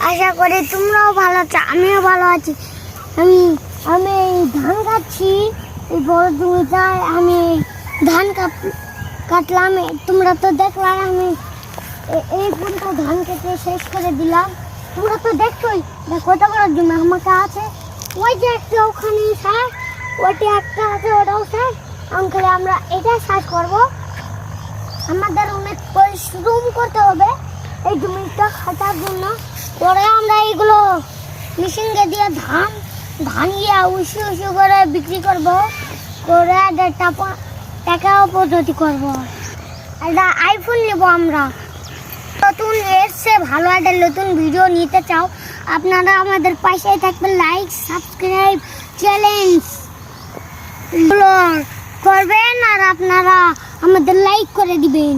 আশা করি তোমরাও ভালো আছো, আমিও ভালো আছি। আমি ধান কাটছি এই বড় জমিটায়। আমি ধান কাটলাম, তোমরা তো দেখলাম। আমি এই পর্যন্ত ধান কেটে শেষ করে দিলাম। তোমরা তো দেখছোই কত বড় জমি আমাকে আছে। ওই যে একটা ওখানে সার, ওইটা একটা আছে, ওটাও সার। আঙ্কেলে আমরা এটা চাষ করবো। আমাদের অনেক পরিশ্রম করতে হবে এই জমিটা কাটার জন্য। পরে আমরা এইগুলো মেশিনকে দিয়ে ধান গিয়ে উঁচু উঁচু করে বিক্রি করবো, করে টাকা পদ্ধতি করবো। একটা আইফোন নেবো আমরা। নতুন এসছে, ভালো একটা নতুন ভিডিও নিতে চাও আপনারা আমাদের পাশেই থাকবেন। লাইক, সাবস্ক্রাইব, চ্যালেঞ্জ করবেন আর আপনারা আমাদের লাইক করে দিবেন।